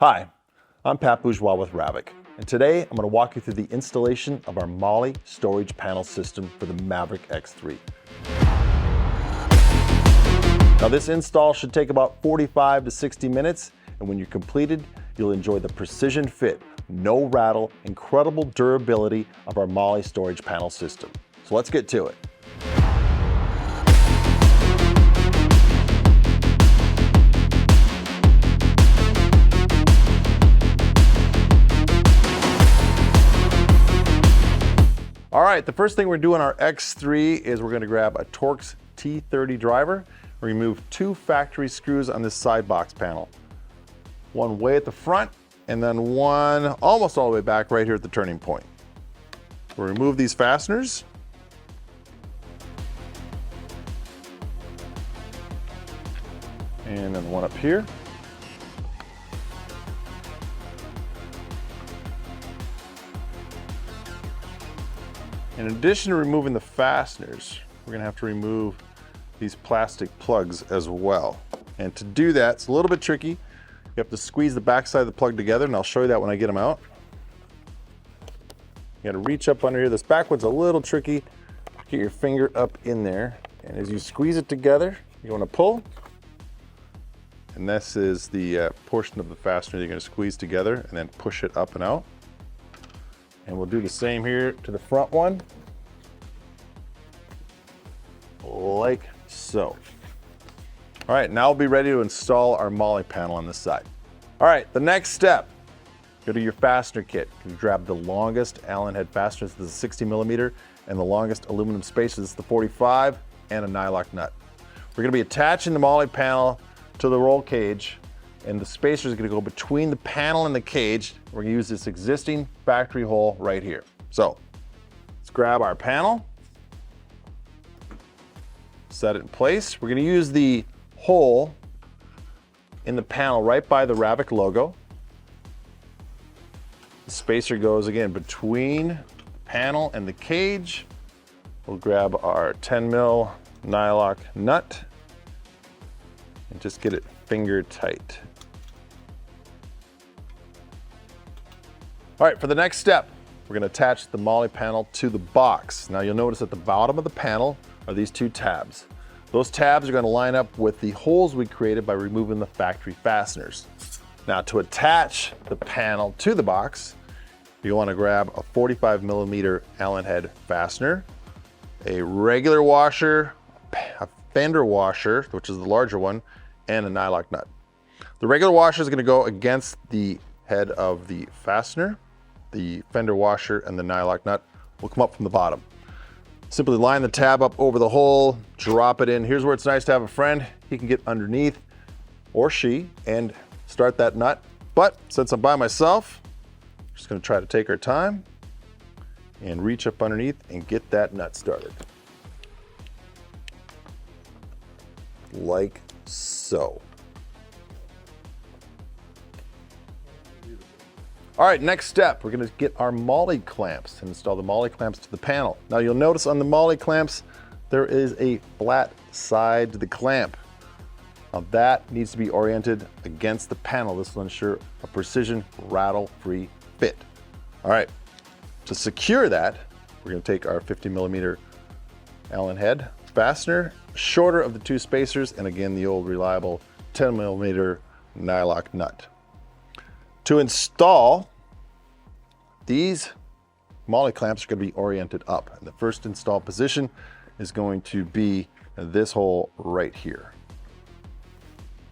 Hi, I'm Pat Bourgeois with RAVEK, and today I'm going to walk you through the installation of our MOLLE storage panel system for the Maverick X3. Now this install should take about 45 to 60 minutes, and when you're completed, you'll enjoy the precision fit, no rattle, incredible durability of our MOLLE storage panel system. So let's get to it. All right, the first thing we're doing on our X3 is we're gonna grab a Torx T30 driver, remove 2 factory screws on this side box panel. One way at the front, and then one almost all the way back right here at the turning point. We'll remove these fasteners. And then one up here. In addition to removing the fasteners, we're gonna have to remove these plastic plugs as well. And to do that, it's a little bit tricky. You have to squeeze the backside of the plug together, and I'll show you that when I get them out. You gotta reach up under here. This back one's a little tricky. Get your finger up in there, and as you squeeze it together, you wanna pull. And this is the portion of the fastener you're gonna squeeze together and then push it up and out. And we'll do the same here to the front one, like so. All right, now we'll be ready to install our MOLLE panel on this side. All right, the next step, go to your fastener kit. You grab the longest Allen head fasteners, this is 60 millimeter, and the longest aluminum spacers, this is the 45, and a nylock nut. We're gonna be attaching the MOLLE panel to the roll cage, and the spacer is gonna go between the panel and the cage. We're gonna use this existing factory hole right here. So let's grab our panel, set it in place. We're gonna use the hole in the panel right by the RAVEK logo. The spacer goes again between the panel and the cage. We'll grab our 10 mil nylock nut and just get it finger tight. All right, for the next step, we're gonna attach the MOLLE panel to the box. Now you'll notice at the bottom of the panel are these 2 tabs. Those tabs are gonna line up with the holes we created by removing the factory fasteners. Now to attach the panel to the box, you wanna grab a 45 millimeter Allen head fastener, a regular washer, a fender washer, which is the larger one, and a nylock nut. The regular washer is gonna go against the head of the fastener. The fender washer and the nylock nut will come up from the bottom. Simply line the tab up over the hole, drop it in. Here's where it's nice to have a friend. He can get underneath, or she, and start that nut. But since I'm by myself, I'm just gonna try to take our time and reach up underneath and get that nut started. Like so. All right, next step, we're gonna get our MOLLE clamps and install the MOLLE clamps to the panel. Now you'll notice on the MOLLE clamps, there is a flat side to the clamp. Now that needs to be oriented against the panel. This will ensure a precision, rattle-free fit. All right, to secure that, we're gonna take our 50 millimeter Allen head fastener, shorter of the 2 spacers, and again, the old reliable 10 millimeter nylock nut. To install, these MOLLE clamps are going to be oriented up. And the first install position is going to be this hole right here.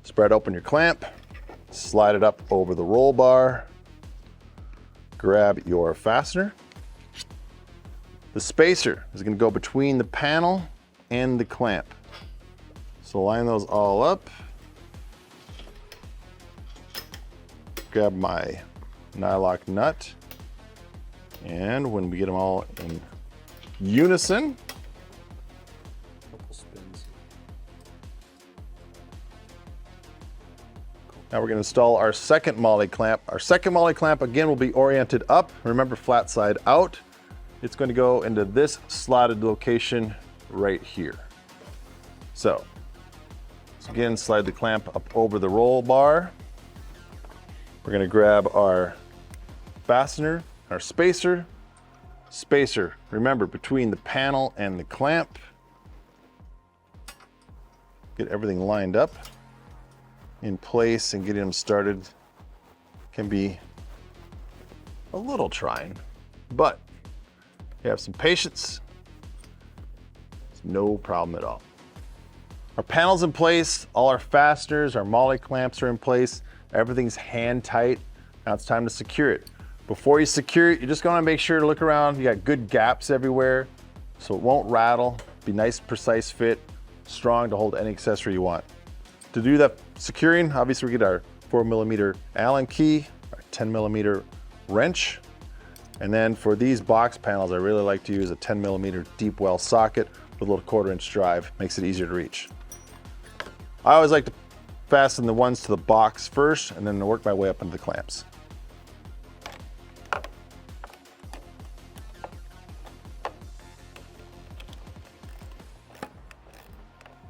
Spread open your clamp, slide it up over the roll bar, grab your fastener. The spacer is going to go between the panel and the clamp. So line those all up. Grab my nylock nut, and when we get them all in unison, now we're going to install our second MOLLE clamp. Our second MOLLE clamp again will be oriented up. Remember, flat side out. It's going to go into this slotted location right here. So again, slide the clamp up over the roll bar. We're gonna grab our fastener, our spacer. Spacer, remember, between the panel and the clamp. Get everything lined up in place, and getting them started can be a little trying, but you have some patience, it's no problem at all. Our panel's in place, all our fasteners, our MOLLE clamps are in place, everything's hand tight. Now it's time to secure it. Before you secure it, you're just gonna make sure to look around. You got good gaps everywhere, so it won't rattle. Be nice, precise fit, strong to hold any accessory you want. To do that securing, obviously we get our 4mm Allen key, our 10mm wrench, and then for these box panels, I really like to use a 10mm deep well socket with a little 1/4" drive. Makes it easier to reach. I always like to fasten the ones to the box first, and then work my way up into the clamps.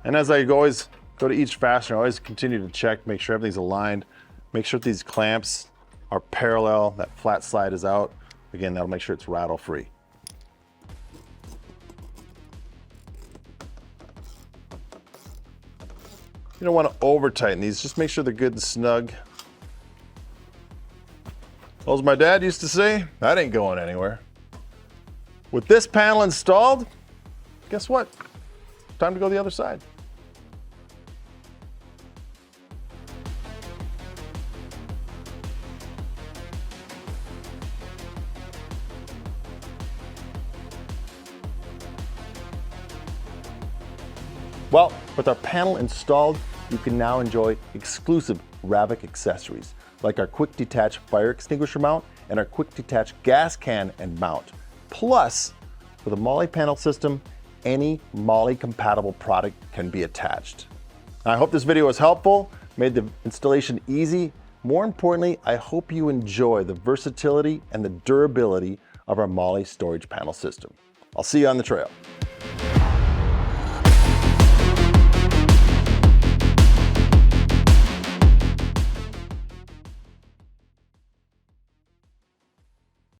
And as I always go to each fastener, I always continue to check, make sure everything's aligned, make sure these clamps are parallel, that flat slide is out. Again, that'll make sure it's rattle free. You don't want to over tighten these, just make sure they're good and snug. Well, as my dad used to say, that ain't going anywhere. With this panel installed, guess what? Time to go the other side. Well, with our panel installed, you can now enjoy exclusive RAVEK accessories, like our quick detach fire extinguisher mount and our quick detach gas can and mount. Plus, with a MOLLE panel system, any MOLLE compatible product can be attached. I hope this video was helpful, made the installation easy. More importantly, I hope you enjoy the versatility and the durability of our MOLLE storage panel system. I'll see you on the trail.